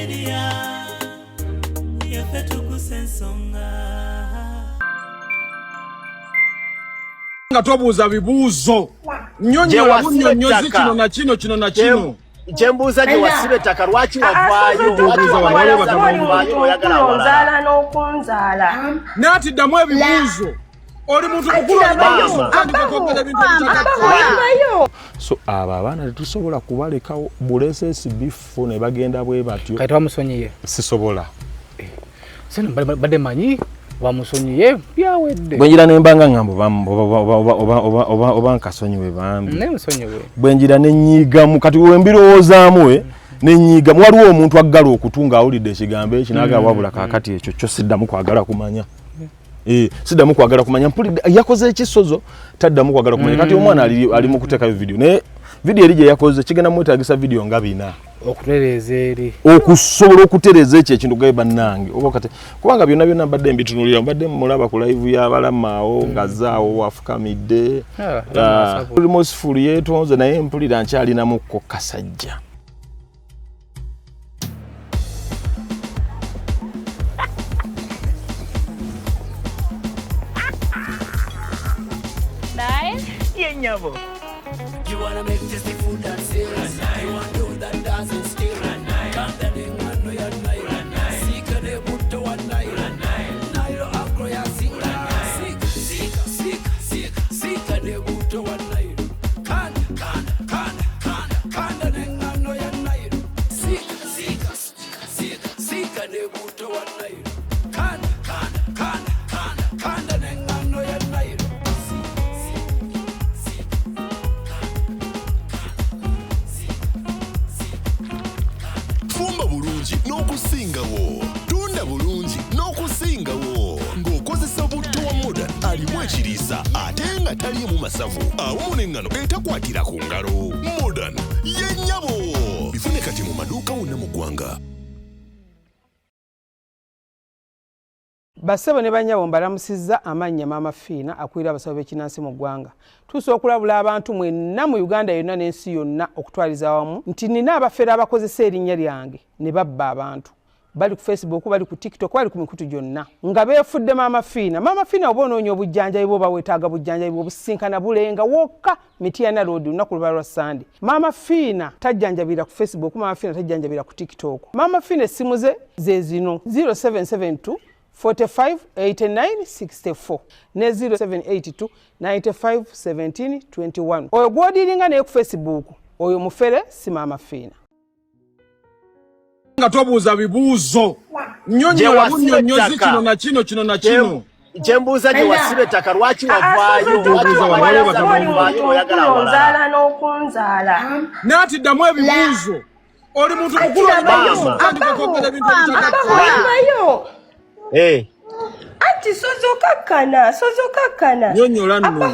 media yafetu kusensonga nga tobuuza bibuuzo nnyonnyola bunnyonnyozi kino na kino kino na kino Jembuza je wasibe taka lwaki wavaayo oyagala n'okunzaala nati ddamu ebibuuzo oli muntu mukulu so abo abaana tetusobola kubalekawo bulesesi bifu ne bagenda bwe batyo kati bamusonyiye sisobola sino bade manyi bamusonyiye byawedde bwenjira nembanga ngambo oba nkasonyiwe bambi ne musonyiwe bwenjira nenyigamu kati wembirowozaamu nenyigamu waliwo omuntu aggala okutunga awulidde ekigambo ekinaga wabula kakati ekyo kyo siddamu kwagala kumanya siddamu kwagala kumanya mpulidde yakoze ekisozo taddamu kwagala kumanya kati omwana ali mu kuteekayo video naye video eri gye yakoze kigenda mwetaagisa video nga bina okutereeza eri okusobola okutereeza ekyo ekintu gaye bannange oba kati kubanga byonna mbadde mbitunulira mbadde mulaba ku live y'abalamaawo nga zaawo wafukamidde remorseful yeetonze naye mpulira nkyalinamuko kasajja Nyabo. You wanna make tasty food and serious. You want to do that dancing still. Can't that thing man no ya night. Sika de buto one night. Nairo akro ya sika. Sika de buto one night. Can't that thing man no ya night. Sika de buto one night. Can't that thing man no ya night. Fumba bulungi n'okusingawo tunda bulungi n'okusingawo ng'okozesa butto wa Modern alimu ekiriisa ate nga taliimu masavu awamu n'engano etakwatira ku ngalo. Modern yennyabo bifune kati mu maduuka wonna mu ggwanga. Basebo ne banyabo mbalamusizza amannya Maama Fiina akulira abasawo b'ekinnansi mu ggwanga. Tuuse okulabula abantu mwenna mu Uganda yonna n'ensi yonna okutwaliza awamu nti nina abafere abakozesa erinnya lyange ne babba abantu. Bali ku Facebook, bali ku TikTok, bali ku mikutu gyonna. Nga beefudde Maama Fiina. Maama Fiina oba onoonya obujjanjabi bwo oba weetaaga bujjanjabi bwo obusinkana bulenga wokka Mityana Road lunaku luba lwa Sunday. Maama Fiina tajjanjabira ku Facebook, Maama Fiina tajjanjabira ku TikTok. Maama Fiina essimu ze zino 0772 45 89 64 ne 0782 95 17 21. Oyo gwodiringa naye ku Facebook oyo mufere si Maama Fiina. nga tobuuza bibuuzo nnyonnyola bunnyonnyozi kino na kino kino na kino Jembuza je wasibe taka lwaki wavaayo oyagala onzaala n'okunzaala nati ddamu ebibuuzo oli muntu mukulu anti sozokakkana nnyonnyola nno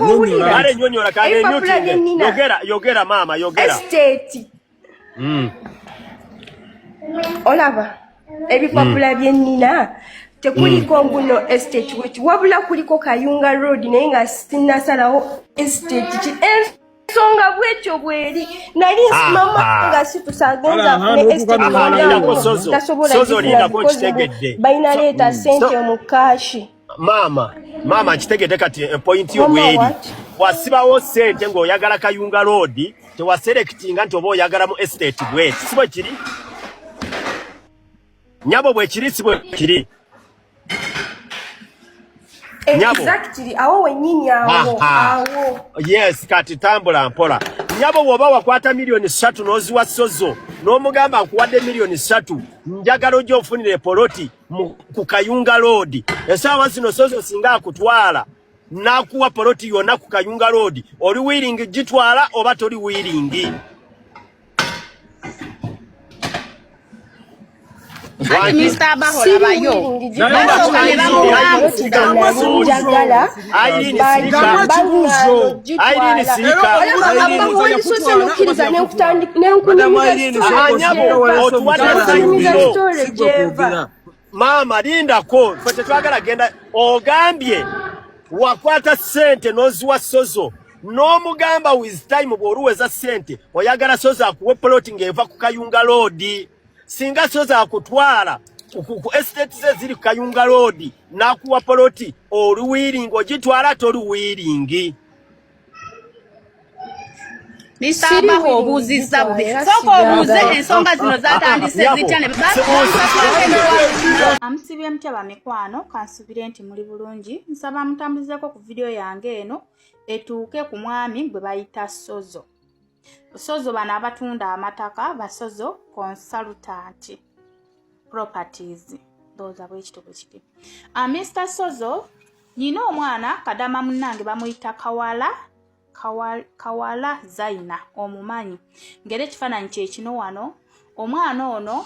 ale nnyonnyola kale yogera maama yogera estate olaba ebipapula byennina tekuliko mbuno estate wet wabula kuliko Kayunga Road naye nga sinnasalawo estate ensonga bwetyo bweri nali mama nga situsagenza ne estate balina leeta ssente mu kashi. Mama kitegedde kati point yo bweri wasibawo ssente ng'oyagala Kayunga Road tewaselectinga nti oba oyagala mu estate bweti sibwe kiri nyabo bwe kiri sibwe kiri exactly awo wennyini awo yes kati tambula mpola nyabo bw'oba wakwata milioni 3 n'oziwa Sozo n'omugamba nkuwadde milioni 3 njagala ojja ofunire poloti ku Kayunga Road esaawa zino Sozo singa akutwala n'akuwa poloti yonna ku Kayunga Road oli willing gitwala oba toli willing Mr. Bahola bayo. Mama lindako fete twagala genda ogambye wakwata sente noziwa Sozo n'omugamba with time bw'oluweza sente oyagala Sozo akuwe plotting eva ku Kayunga Road singa soza akutwala ku estate ze ziri Kayunga Road nakuwa poloti oluwiringi ogitwala toluwiringi Nisaba obuzizza bubi soko obuze ensonga zino zatandise zityane amusibye mutaba mikwano kansubire nti muli bulungi nsaba mutambulizeko ku video yange eno etuuke ku mwami gwe bayita Sozo. Sozo bano abatunda amataka basozo consultant properties those are which to which Mr. Sozo nyina omwana kadama munnange bamuyita Kawala Zaina omumanyi ngere ekifaananyi kye kino wano omwana ono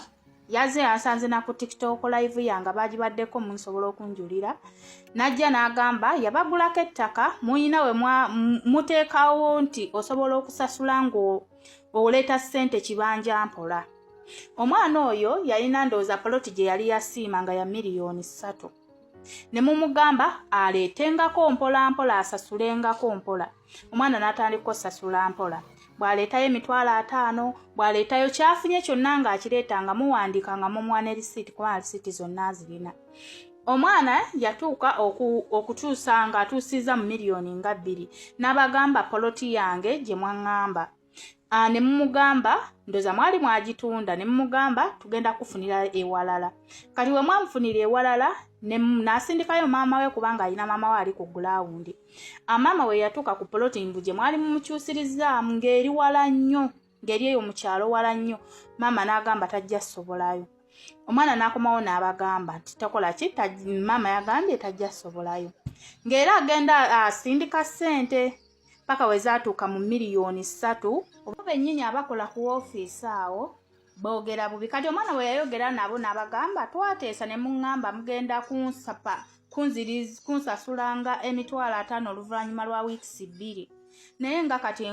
yaze asanze na ku TikTok live yanga bagibaddeko munsobola okunjulira najja n'agamba yabagulako ettaka muyina we muteekawo nti osobola okusasula ngo oleeta ssente kibanja mpola. Omwana oyo yalina ndooza poloti gye yali yasiima nga ya miliyoni 3 ne mumugamba aleetengako mpola asasulengako mpola. Omwana n'atandika osasula mpola bw'aleetayo emitwalo 5 bw'aleetayo kyafunye kyonna ng'akireetanga muwandiika nga mumwana erisiiti kuba erisiiti zonna zirina. Omwana yatuuka okutuusa ng'atuusiza mu miliyoni nga 2 n'abagamba poloti yange gye mwaŋŋamba. Ne mumugamba ndoza mwali mwagitunda ne mumugamba tugenda kufunira ewalala. Kati we mwamufunira ewalala n'asindikayo maama we kubanga alina maama we ali ku ground. Maama we yatuuka ku poloti mbuje mwali mumukyusirizaamu ng'eri wala nnyo ng'eri eyo mu kyalo wala nnyo. Maama n'agamba tajja sobolayo. Omwana n'akomawo n'abagamba nti takola ki maama yagambye tajja sobolayo. Ng'era agenda asindika ssente paka wezaatuuka mu miliyoni 3 oba bennyini abakola ku ofiisi awo boogera bubi. Kati omwana we yayogera nabo n'abagamba twateesa ne muŋŋamba mugenda kunsasulanga emitwalo 5 oluvannyuma lwa wiikisi 2 naye nga kati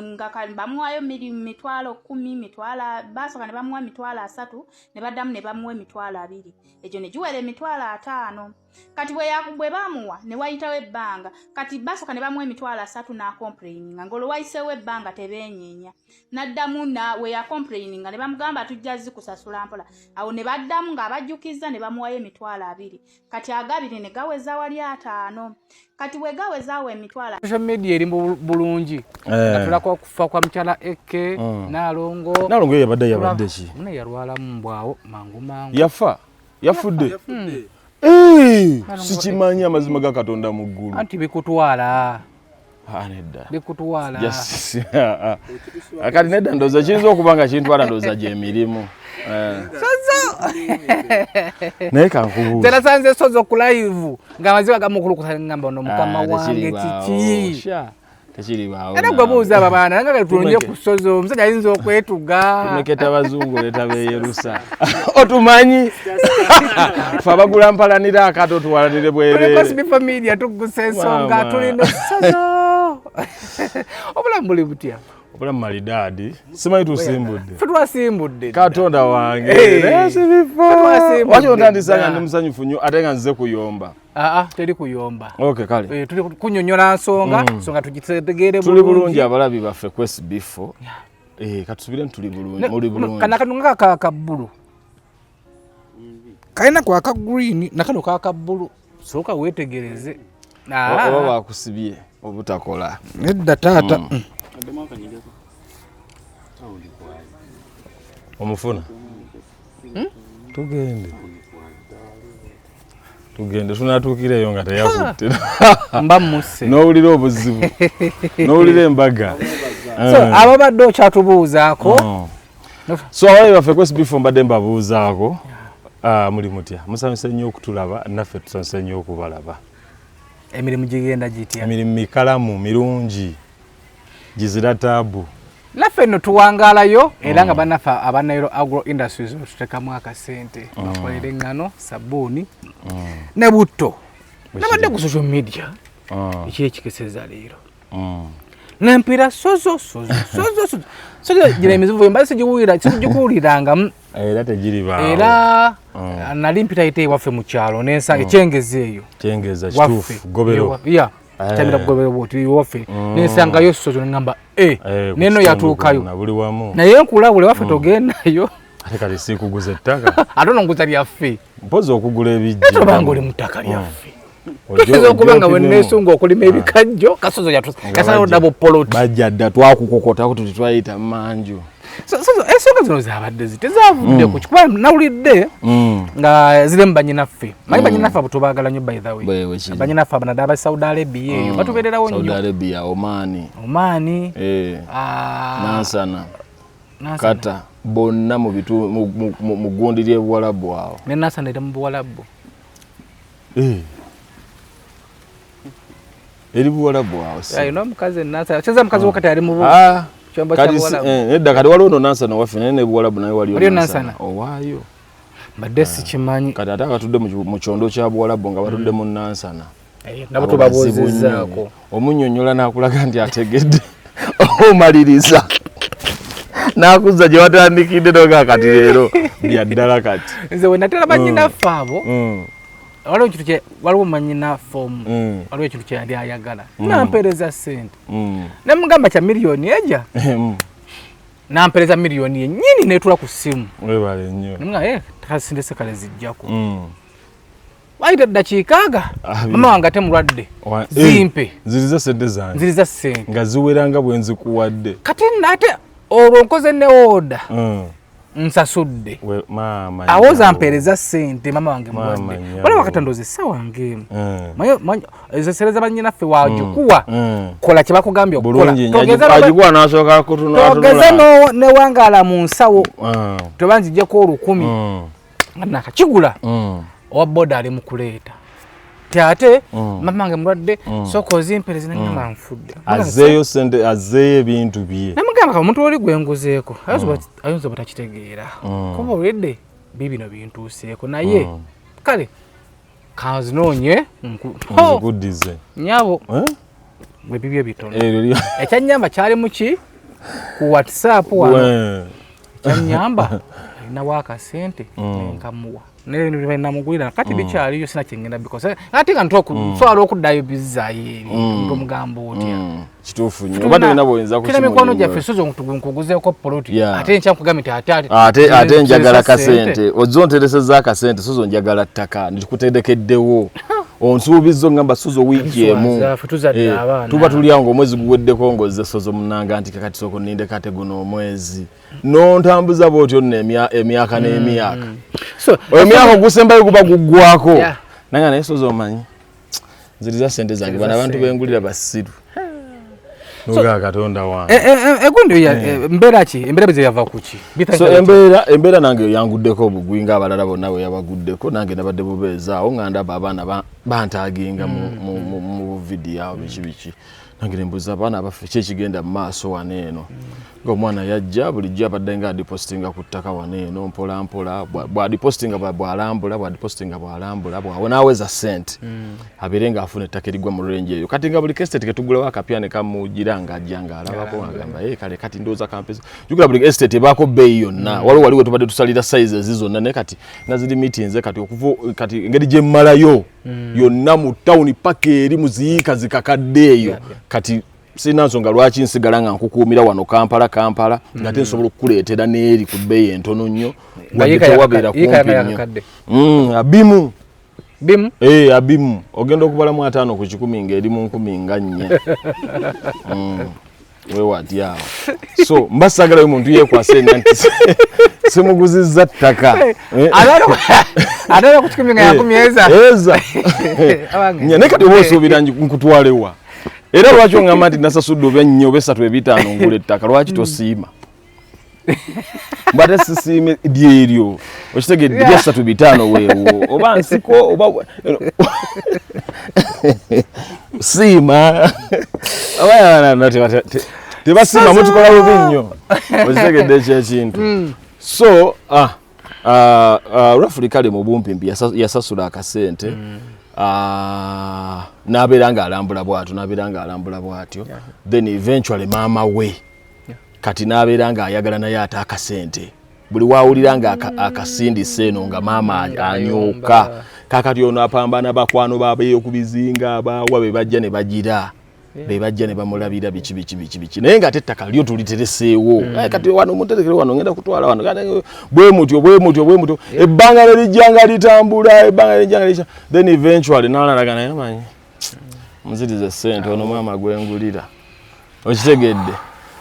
bamuwayo mitwalo 10 basooka ne bamuwa mitwalo 3 ne baddamu ne bamuwa emitwalo 2 egyo ne giwera emitwalo 5. Kati bwe bamuwa ne wayitawo ebbanga kati basooka ne bamuwa emitwalo 3 n'akomplaininga ng'olwo wayiseewo ebbanga tebeenyeenya n'addamu we yakomplaininga ne bamugamba tujja zikusasula mpola. Awo ne baddamu ng'abajjukiza ne bamuwayo emitwalo 2 kati agabiri ne gaweza wali 5. Kati we gawezaawo emitwalo. Social media eri bulungi natulako okufa kwa mukyala Eke Nalongo yabadde ki mune yalwala mbwawo mangu yafudde sikimanyi amazima ga Katonda mu ggulu anti bikutwala nedda bikutwala akati nedda ndooza kiyinza okuba nga kintwala ndooza gy'emirimu Sozo naye kankubuuza terasanze Sozo ku live ng'amaziga gamukulukusa ngamba ono mukama wange kiki tekiribaawo era gwe buuza abaana nga tulunye ku Sozo omusajja ayinza okwetuga tumeketa abazungu leeta beyerusa otumanyi fe abagula mpalanira akato tuwalanire bwereere media tuggusa ensonga tulina Sozo obulamu buli butya obulamu malidaadi simanyi tusimbudde fe twasimbudde Katonda wange waki otandisanga ndi musanyufu nnyo ate nga nzize kuyomba teri kuyomba okay kale tuli kunyonyola nsonga tugitegeere tuli bulungi abalabi baffe kwesi bifo katusubire tuli bulungi kana kanunga kakabbulu kalina kwaka green nakano kakabbulu soka wetegereze oba bakusibye obutakola nedda taata omufuna tugende tunatuukireyo nga teyakutte mba muse n'owulira obuzibu n'owulira embaga abo badde okyatubuuzaako so abayi baffe kwesi bifo mbadde mbabuuzaako muli mutya musanyuse nnyo okutulaba naffe tusanyuse nnyo okubalaba emirimu gigenda gitya emirimu mikalamu mirungi gizira taabu naffe nno tuwangaalayo era nga bannaffe abanairo agro industries tutekamu akasente bakolera eŋŋano sabbuuni ne butto nabadde ku social media ekyekikeseza leero nempira Sozo gira emizivu mbaze sigikuwulirangamu era tegiribaawo era nali mpita ite ewaffe mu kyalo n'ensanga ekyengeza eyo kyengeza kituufu gobero tamira kugobera bwoti waffe n'ensangayo Sozo n'engamba neno yatuukayo buli wamu naye nkulabule waffe togendayo ate kali sikuguza ettaka ate ononguza lyaffe mpozi okugula ebijja tobanga oli mu ttaka lyaffe oyinza okubanga wenneesunga okulima ebikajjo kasozo kasalawo dabo poloti bajja dda twakukokotako tuti twayita manju ensonga zino zabadde tezavudde ku kikuba nawulidde nga ziri mu banyinaffe manyi banyinaffe abo tubaagala nnyo by the way banyinaffe abanadde aba Saudi Arabia eyo batubeererawo nnyo Saudi Arabia Omani Nansana Kata bonna mu bitu mu gundi ly'Ebuwalabu awo ne Nansana eri mu Buwalabu eri Buwalabu awo ayina omukazi Nansana kyeza mukazi wakati ali mu kyombo kya Buwalabu edda kati waliwo no Nansana waffe naye ne Buwalabu naye waliyo Nansana owaayo badde sikimanyi kati ate akatudde mu kyondo kya Buwalabu nga batudde mu Nansana nabo tubabuuzizzaako omunnyonnyola n'akulaga nti ategedde omaliriza n'akuzza gye watandikidde noga kati leero byaddala kati nze we natera bannyinaffe abo waliwo mannyinaffe omu waliwo ekintu kye yali ayagala nampeereza ssente ne mugamba kya miliyoni eja nampeereza miliyoni yennyini neetula ku ssimu webale nnyo nga takasindese kale zijjako wayita eddakiika aga mama wange ate mulwadde zimpe nziriza ssente zange nziriza ssente nga ziweranga bwe nzikuwadde kati ate olwo nkoze ne oda nsasudde awoza mpeereza ssente mama wange mulwadde waliwo akatandoza essaawa ngemu ezo sereza bannyinaffe wagikuwa kola kye bakugambye okukolaogeze newangaala mu nsawo toba nzijjako olukumi nga nakakigula owa boda ali mu kuleeta ate mama wange mulwadde sooka ozimpereze nengamba nfudde azeeyo sente azeeyo ebintu bye namugamba omuntu oli gwenguzeeko ayinza butakitegeera kuba olwedde bibino bintuuseeko naye kale kanzinoonye nzikuddize nyabo bwe bibyo bitono ekyanyamba kyali muki ku WhatsApp wano ekyanyamba alinawo akasente nenkamuwa namugulira kati bikyaliyo sina kyengenda bikoze ate nga ntwala okuddayo bizzaayo eri omugambo otya kituufu nnyo oba tolina bwoyinza kukina mikwano gyaffe sozo nkuguzeeko poloti ate nkyankugambye nti ate njagala kasente ozza ontereseza akasente sozo njagala ttaka nikutedekeddewo onsuubizo ngamba sozo wiiki emu tuba tuli awo ng'omwezi guweddeko ng'ozze sozo munanga nti kakati soko nninde kate guno omwezi nontambuza bwotyo nno emyaka n'emyaka emyaka ogusembayo guba guggwako nanga naye sozo omanyi nziriza ssente zange bano abantu bengulira basiru noga katonda wange egundi mbeera ki embeera bize yava kuki so embeera nange yanguddeko obugwi ng'abalala bonna bwe yabaguddeko nange nabadde bubeezaawo nga ndaba abaana bantaaginga mu vidiyo awo biki nange nembuuza abaana abaffe ki ekigenda mu maaso wano eno ng'omwana yajja bulijjo abadde nga adipostinga ku ttaka wano eno mpola mpola bw'adipostinga bw'alambula bw'awonaaweza ssente abeere ng'afuna ettaka erigwa mu range eyo kati nga buli estate ketugulawo akapyane kamugira ng'ajja ng'alabako ng'agamba kale kati ndowooza kampesa jugula buli estate ebaako bbeeyi yonna waliwo tubadde tusalira size zizonna naye kati nga ziri meetings kati okuva kati engeri gye mmalayo yonna mu tawuni paka eri mu ziyiika zikakadde eyo kati sina nsonga lwaki nsigala nga nkukuumira wano Kampala nga te nsobola okukuleetera n'eri ku bbeeyi entono nnyo wabeera kumpi nnyo abimu abimu ogenda okubalamu 5 ku 10 ng'eri mu 10 nga 4 wewati awo so mbasagalayo muntu yeekwase nti simuguzizza ttaka ate okutukumi nga yakumyeza naye kati oba osuubira nkutwalewa era lwaki ongamba nti nasasudde oba 4 oba 3 5 ngula ettaka lwaki tosiima mbate sisiime lyeryo okitegedde lya 3 5 weewo oba nsiko oba siima tebasiima mutukola bubi nnyo okitegedde ekyekintu so Africa mu bumpimpi yasasula akasente n'abeera ng'alambula bw'atyo then eventually maama we kati n'abeera ng'ayagala naye ate akasente buli waawulira nga akasindise eno nga maama anyuka kakati ono apambana bakwano baabeeyo ku bizinga abaawa be bajja ne bagira bebajja ne bamulabira bichi naye nga tettaka lyo tulitereseewo kati wano muterekere wano ngenda kutwala wano bwe mutyo ebbanga lijjanga litambula then eventually nalalagana yamanyi muzirize sente ono mama gwengulira okitegedde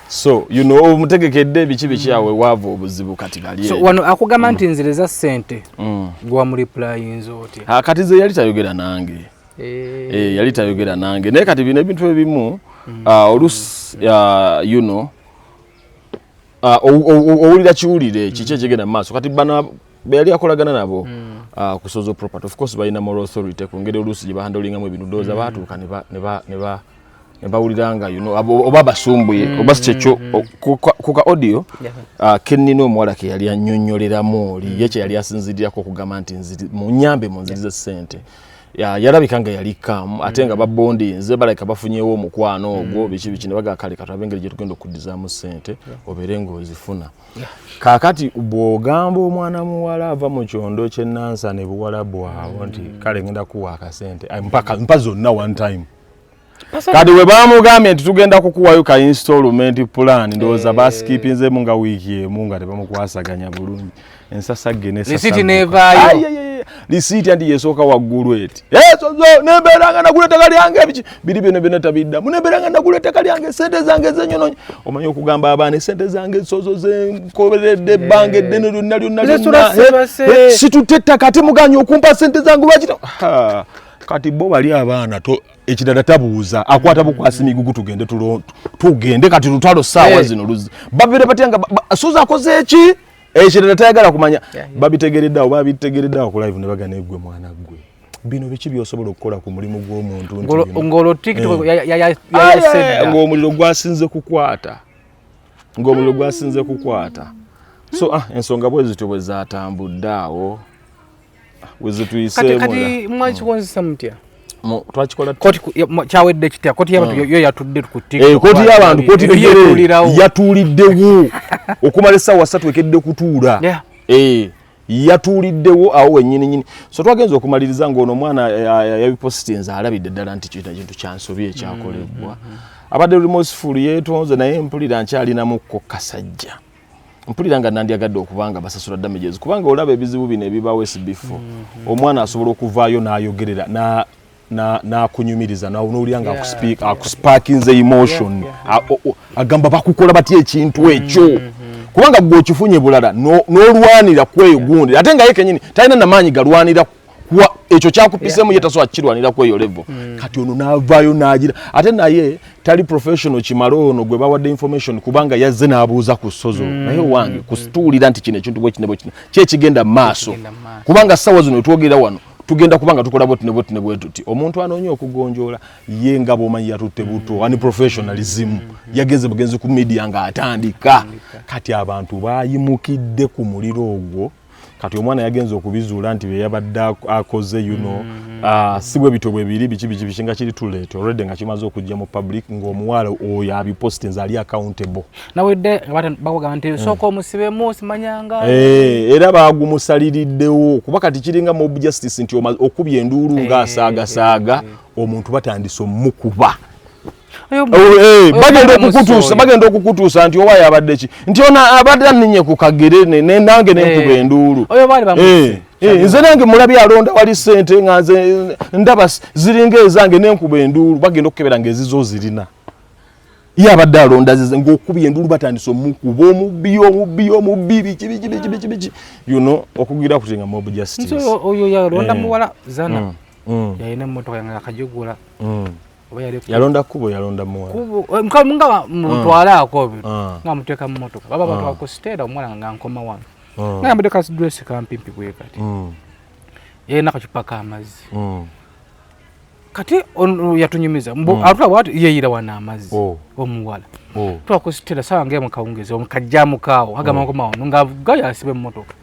so you know omutegekedde bichi yawe wava obuzibu kati kali so wano akugamba nti nzireza sente gwa mu reply nzoti kati ze yali tayogera nange yali tayogera nange naye kati bino ebintu ebimu olusi you know owulira kiwulire kiki ekigenda mu maaso kati bana beyali akolagana nabo kusozo property of course balina moral authority ku ngeri olusi gye bahandolingamu ebintu dooza baatuuka ne bawuliranga you know oba basumbuye oba sikyo kuka audio kennina omuwala ke yali annyonnyoleramu oli ye kye yali asinzirirako okugamba nti munyambe munzirize ssente yalabikanga yali kamu ate nga babondinze baleka bafunyewo omukwano ogwo biki ne baga kale katwabengeri gye tugenda okuddizaamu ssente obeere ng'ozifuna kaakati bw'ogamba omwana muwala ava mu kyondo ky'ennansa ne buwala bwabwo nti kale ngenda kuwa akasente mpa zonna one time kati we bamugambye nti tugenda kukuwayo ka installment plan ndowooza baskipinzemu nga wiiki emu nga tebamukwasaganya bulungi ensasa lisiti nevaayo lisiti anti yesooka waggulu eti sozo nembeeranga nagula ettaka lyange ebiki biri byonna tabiddamu nembeeranga nagula ettaka lyange sente zange zenyononyi omanyi okugamba abaana sente zange sozo zenkoberedde ebbanga eddene lyonna situtte ettaka ate muganya okumpa sente zange bakita kati bo bali abaana ekidala tabuuza akwata bukwasi migugu tugende kati lutalo saawa zino luzi babire batyanga suza akoze eki ekidala tayagala kumanya babitegereddawo ku live ne bagana eggwe mwana ggwe bino biki byosobola okukola ku mulimu gw'omuntu ngolo TikTok ng'omuliro gwasinze kukwata so ensonga bwe zityo bwe zatambudde awo kati mwakikozesa mutya twakikola koti kyawedde kitya koti y'abantu yo yatudde ku koti y'abantu koti yatuuliddewo okumala essaawa 3 ekedde kutuula yatuuliddewo awo wennyini so twagenza okumaliriza ng'ono omwana yabipositinze alabidde ddala nti kintu kyansobi ekyakolebwa abadde remorseful yeetonze naye mpulira nkyalinamuko kasajja mpulira nga nandyagadde okubanga basasula damages kubanga olaba ebizibu bino ebibawo esibifo omwana asobola okuvaayo n'ayogerera n'akunyumiriza n'owulira nga akusparkinze emotion agamba bakukola batya ekintu ekyo kubanga gwe okifunye bulala n'olwanira kweyo gundi ate nga ye kenyini talina namaanyi galwanira ekyo kyakupisemu ye tasobola kirwanira kweyo level kati ono n'avaayo n'agira ate naye tali professional kimala ono gwe bawadde information kubanga yazze n'abuuza ku ssozo naye wange kusituulira nti kino ekintu bwe kino kyekigenda maaso kubanga ssaawa zino etwogerera wano tugenda kubanga tukola botine bwe tuti omuntu anoonya okugonjoola ye nga bw'omanyi yatutte buto ani professionalism yagenze bugenzi ku media nga atandika kati abantu baayimukidde ku muliro ogwo kati omwana yagenze okubizuula nti bye yabadde akoze si bwe bito bwe biri biki nga kiri too late already nga kimaze okujja mu public ng'omuwala oyo abipostinze ali accountable nawedde bakugamba nti sooka omusibemu simanyanga era bagumusaliriddeo kuba kati kiringa mob justice nti okubya enduulu ng'asaagasaaga omuntu batandise omukuba bagenda okukutuusa nti owaye abadde ki nti ona abadde aninye ku kagere nange nenkuba enduulu nze nange mulabye alonda wali ssente nga nze ndaba ziringa ezange nenkuba enduulu bagenda okukebera ngaezizo zirina ye abadde alonda zize ng'okubya enduulu batandise omukuba omubbi biki okugira kutinga mob justice oyo yalonda muwala zana yalina emmotoka nga akajugula yalonda kubo yalonda muwala nga mutwalaako nga muteeka mu motoka baba batwako siteera omwana nga nkoma wano nga yambadde kadress kampimpi bwe kati yalina akacupa k'amazzi kati yatunyumiza atulaba ati yeeyira wana amazzi omuwala twako siteera sawa ngemu kawungezi omukajjamu kaawo agamba nkoma wano nga gayo asiba emmotoka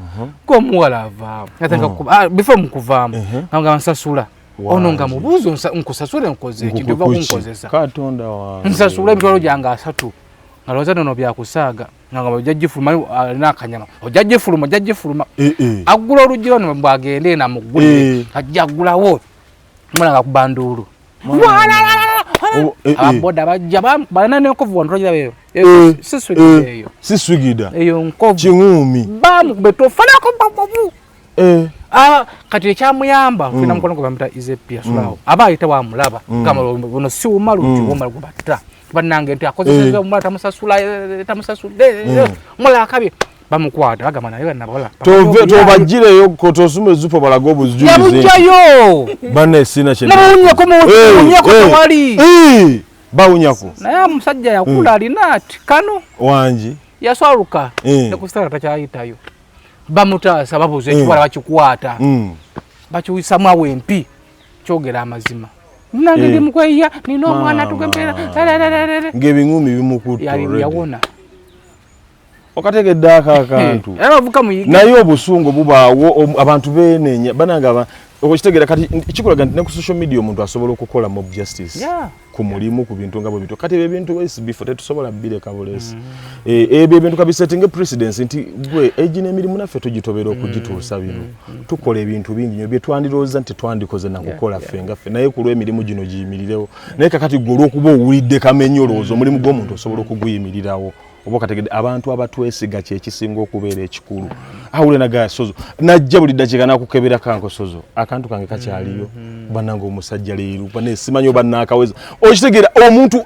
ng'omuwala avaamu before mukuvaamu nga nsasula ono nga mubuuzo nkusasule nkoze ekintu eva kunkozesa katonda wange nsasula emitwalo gyange 3 nga lowooza nono byakusaaga nga ojjajjifuluma alina akanyama ojjajjifuluma aggula oluggi lwano bwagende namuggule ajja aggulawo omwana nga kubanduulu ababoda bajja bana ne nkovu ntoja beyo siswigida eyo nkovu kingumi betofala ko babu kati ekyamuyamba fina mukono ko bamita izepia sulawo aba ayita wa mulaba kama bono si umalu chumala kubata banange nti akozeseza umala tamusasula mula akabi bamukwata bagamba naye nabola tobagireyo kotosume zupo balago bujuze yabujayo bane sina chene nabunyako wali bawunyako naye musajja yakula alinati kano wanji yaswaluka nekustara takyayitayo bamuta sababu zekiwala bakikwata bakiwisa mwawe empi kyogera amazima nange ndi mukweya nino omwana tugembera ngebingumi bimukuto yawona okategedde akantu naye obusungu bubaawo abantu benenya bananga okitegeera kati kikulaga nti ne ku social media omuntu asobola okukola mob justice ku mulimu ku bintu nga bwe bito kati ebintu before tetusobola bireka bulesi ebyo ebintu kabisetinge precedence nti gwe egi n'emirimu naffe tugitobera okugituusa bino tukola ebintu bingi nyo bye twandirooza nti twandikoze nakukola ffe nga ffe naye ku lw'emirimu gino giyimirirewo naye kakati gwe olw'okuba owulidde kamenyolooza omulimu gw'omuntu osobola okuguyimirirawo oba kategedde abantu abatwesiga kyekisinga okubeera ekikulu awule nagaya sozo najja buli ddakiika nakukebera kanko sozo akantu kange kakyaliyo bananga omusajja leero bane simanyi oba naakaweza okitegeera omuntu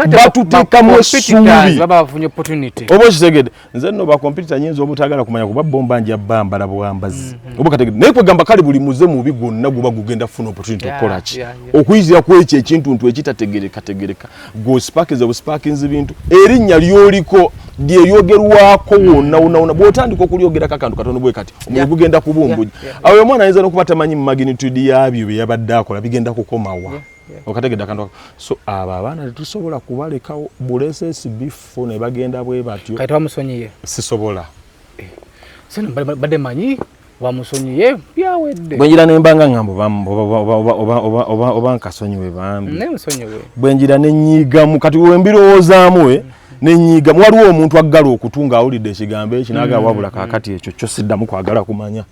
batuteekamu essuubi baba bafunye opportunity oba okitegedde nze nno bakompyuta nyinza obutagala kumanya kuba bomba nja bambala bwambazi oba kategedde naye kwegamba kale buli muze mubi gwonna guba gugenda kufuna opportunity okukola ki okuyizira ku ekyo ekintu ekitategereka gospakiza obuspakinzi bintu erinnya lyoliko lyeryogerwako wonna bw'otandika okulyogera kakantu katono bwe kati omuntu gugenda kubumbuja awo omwana ayinza n'okuba tamanyi mu magnitude yabyo bye yabadde akola bigenda kukomawa okategedde akantu so abo abaana tetusobola kubalekawo bulesesi bifo ne bagenda bwe batyo kati wamusonyiye sisobola sino badde manyi wamusonyiye byawedde bwenjira nembanga ngambo oba nkasonyiwe bambi bwenjira nenyigamu kati wembirowoozamu nenyigamu waliwo omuntu aggala okutunga awulidde ekigambo ekyo n'agamba wabula kaakati ekyo kyo siddamu kwagala kumanya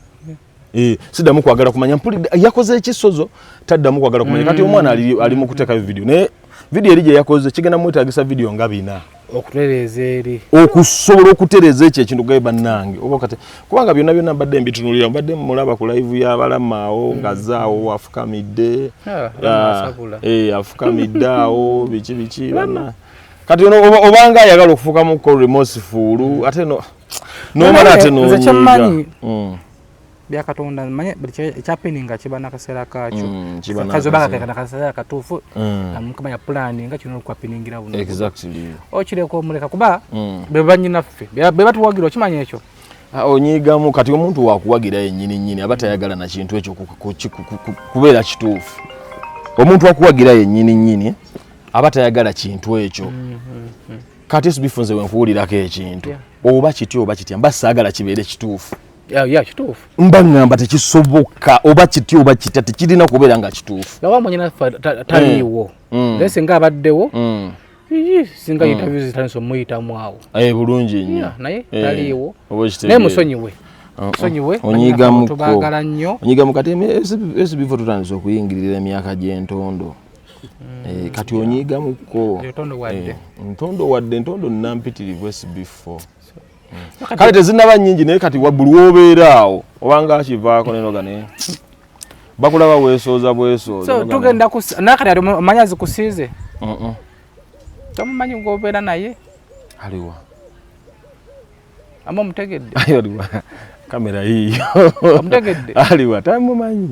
siddamu kwagala kumanya mpulidde yakoze ekisozo taddamu kwagala kumanya kati omwana ali mu kuteeka video naye video eri gye yakoze kigenda mwetaagisa video nga bina okutereeza eri okusobola okutereeza ekyo ekintu gaye bannange oba kati kubanga byonna mbadde mbitunulira mbadde mulaba ku live y'abalamaawo ngazaawo afukamidde afukamidde awo biki banna kati obanga ayagala okufukamu ko remorseful ate nomala ate nokyammanyi byakatonda manye ekyapeninga kiba nakaseera kakyo kazobanga nakaseera katuufu amukamanya plan nga kino okwapeningira buno okireko omuleka kuba bebanyinaffe bebatuwagira okimanyi ekyo onyigamu kati omuntu wakuwagira yennyini aba tayagala na kintu ekyo kubeera kituufu omuntu wakuwagira yennyini aba tayagala kintu ekyo kati esibifunze wenkuwulirako ekintu oba kityo oba kitya mba saagala kibeere kituufu kituufu mba ngamba tekisoboka oba kityo oba kitya tekirina kubeera nga kituufu nawamanyinaffe taliiwo naye singa abaddewo singa interviews zitanisa omuyitamu awo bulungi nnyo naye taliiwo naye musonyiwe onyigamuko onyigamu kati esibifo tutandisa okuyingirira emyaka gy'entondo kati onyigamuko entondo nampitirivu esibifo kale tezinaba nnyingi naye kati buli wobeeraawo obanga akivaako nenogane bakulaba bwesooza tugenda nakati omanyi azikusiize tomumanyi gobeera naye aliwa ama omutegedde aliwa kamera yiyo omutegedde aliwa tamumanyi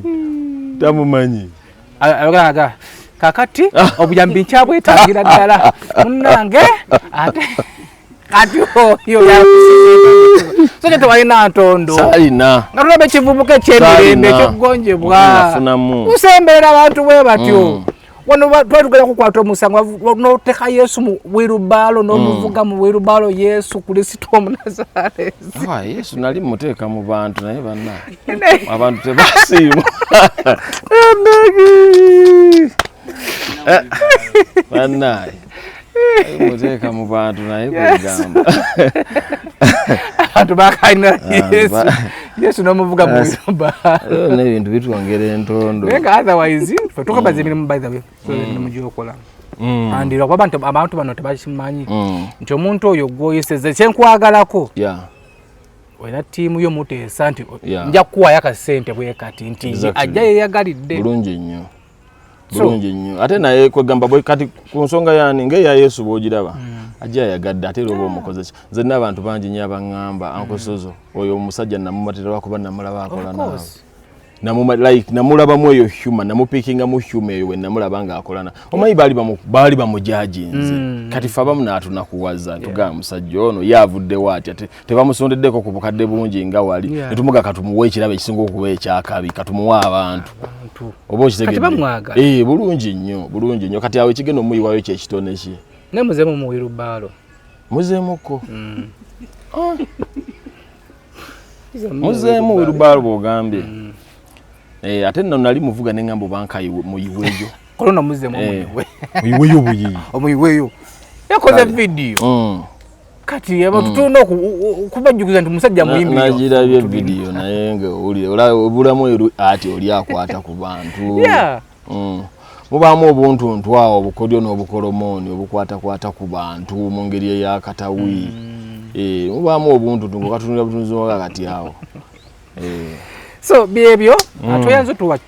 aloganaga kakati obuyambi nkyabwetangira ddala munnange ate kati oyo soke tewalina ntondo salina nga tulaba ekivubuka ekyemirembe ekyokugonjebwa kusemberera abantu bwe batyo wano twatugenda kukwata omusango n'oteeka yesu mu wirubaalo n'omuvuga mu wirubaalo yesu kristo omunazaalesi yesu nali muteeka mu bantu naye banna abantu tebasiimu bannaye muteeka mu bantu naye kwegamba abantu bakalina yesu n'omuvuga mu wirubaalo n'ebintu bitwongera entondo naye nga otherwise tukabaza emirimu by the way emirimu gyokola andira kwa abantu bano tebakimanyi nti omuntu oyo gwoyeseze kyenkwagalako wena tiimu yo muteesa nti nja kukuwayo akasente bwe kati nti ajja yeyagalidde bulungi nnyo ate naye kwegamba bwe kati ku nsonga yani ngeya Yesu bw'ogiraba ajja yagadde ate era oba omukozesa nze n'abantu bangi nnyo abaŋŋamba ankosozo oyo omusajja namumatira lwakuba namulaba akola naawe namulabamu eyo human namupiikinga mu human eyo we namulaba ng'akolana omanyi baali bamujajinze kati fe abamu naatunakuwaza tugamba musajja ono yaavuddewo atya tebamusondeddeko ku bukadde bungi nga wali netumuga katumuwa ekirabo ekisinga okuba ekyakabi katumuwa abantu oba okitegedde bulungi nnyo kati awo ekigenda omuyiwayo kyekitone kye ne muzeemu mu wirubaalo muzeemuko muzeemu wirubaalo bw'ogambye ate nno nali muvuga ne ngamba obanka muyiweyo kolona muzeemu muyiweyo buyiyi omuyiweyo yakoze vidiyo kati abantu tulina okubajjukiza nti musajja muyimbi nagirabye vidiyo naye ngaowulire obulamu ati oli akwata ku bantu mubaamu obuntuntu awo obukodyo n'obukolomooni obukwatakwata ku bantu mu ngeri eyakatawi mubaamu obuntuntu ngaokatunira butunzi kati awo so byebyo atweyanze tuwa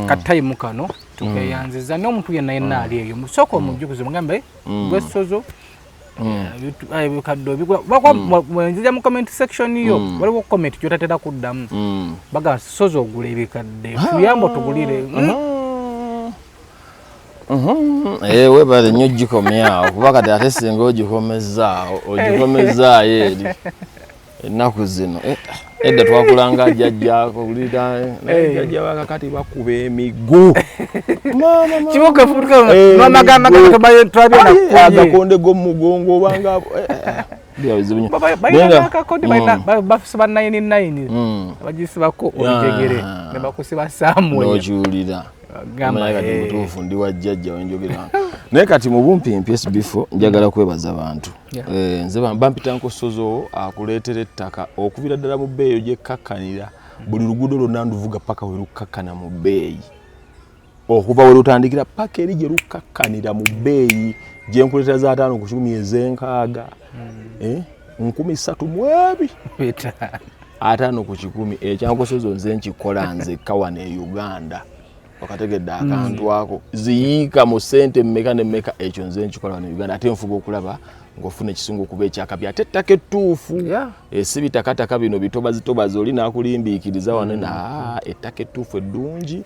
katayimu kano tukeyanziza n'omuntu yenna yenna ali eyo musooka omujjukize mugambe gwesozo bikaddo mwenziza mu comment section yo waliwo comment gyotatera kuddamu baga sozo ogula ebikadde tuyambo tugulire webale nnyo gikomyawo kuba kati ate singa ogikomezaayo eri ennaku zino edda twakulanga jjajjako bulira jjajja wakakati bakuba emigu agakonde g'omugongo obanga bagisibako olujegere ne bakusiba Samuel n'okiwulira kati mutuufu ndi wa jjajja wenjogera naye kati mu bumpimpi SB4 njagala kwebaza abantu nze bampita Nkosozo akuleetera ettaka okuvira ddala mu bbeeyi gyekakkanira buli luguudo lwonna nduvuga paka we lukakkana mu bbeeyi okuva we lutandikira paka eri gye lukakkanira mu bbeeyi gye nkuleetera za 5 ku 10 ez'enkaaga 13 mu ebi 5 ku 10 ekyankosozo nze nkikola nzekka wano e Uganda okategedde akantu ako ziyiika mu ssente mmeka ne mmeka ekyo nze nkikola wano Uganda ate nfuga okulaba ng'ofuna ekisinga okuba ekyakabi ate ettaka ettuufu si bitakataka bino bitobazitobazi oli n'akulimbiikiriza wano ettaka ettuufu eddungi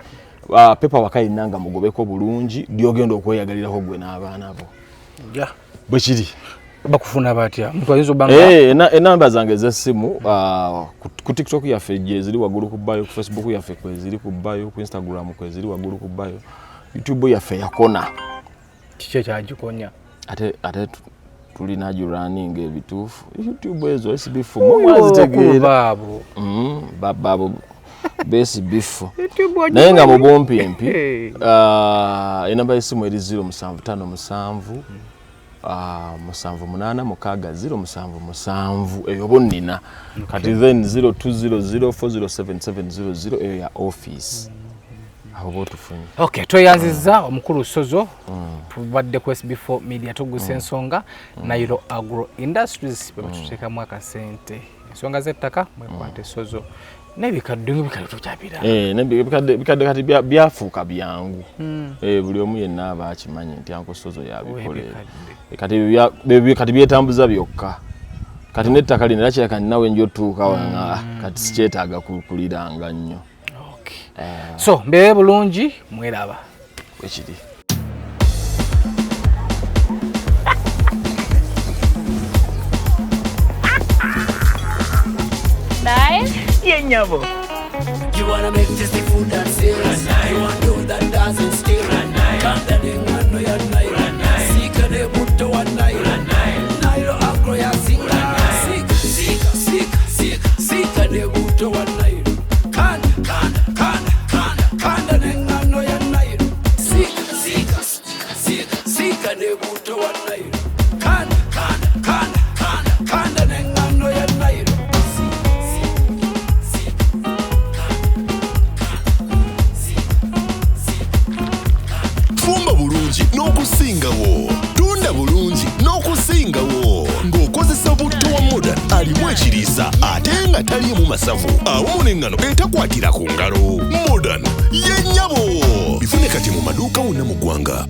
pepa waka yenna nga mugobeko bulungi lyogenda okweyagalirako gwe n'abaana bo bwe kiri bakufuna batya mtu ayinza obanga enamba zange z'essimu ku TikTok yaffe gye ziri waggulu ku bayo, ku Facebook yaffe kwe ziri ku bayo, ku Instagram kwe ziri waggulu ku bayo, YouTube yaffe yakona kiki ekyagikonya ate tulina running ebituufu YouTube ezo SB4 mwazitegeera bababo besi bifo naye nga mu bumpimpi enamba y'essimu eri 0757 786 eyo bonnina kati then 0200407700 eyo ya office aho botufunye. Okay, tweyanziza omukulu Sozo tubadde ku SB4 Media tuguse ensonga Nairo Agro Industries betuteeka mu akasente ensonga z'ettaka mwekwate Sozo nebikadde tukyapira nebikadde kati byafuuka byangu buli omu yenna aba akimanyi nti Anko Sozo yabikolera kati byetambuza byokka kati n'ettaka lino era kiraka nawe njotuuka wanga kati sikyetaaga kuliranga nnyo. So mbere bulungi mweraba wekiri Yeah, nyabo. You wanna make tasty food that sells. You want to that doesn't steal. Come the ding and no ya naira. Sika de butto wa naira. Nairo Agro ya sika. Sika de butto wa naira. Kan the ding and no ya naira. Sika de butto wa naira. Kan the ding and no ya naira. Fumba bulungi n'okusa n'okusingawo. Tunda bulungi n'okusingawo ng'okozesa butto wa Modern alimu ekiriisa ate nga taliimu masavu awamu n'engano etakwatira ku ngalo. Modern ye nnyabo. Bifune kati mu maduuka wonna mu ggwanga.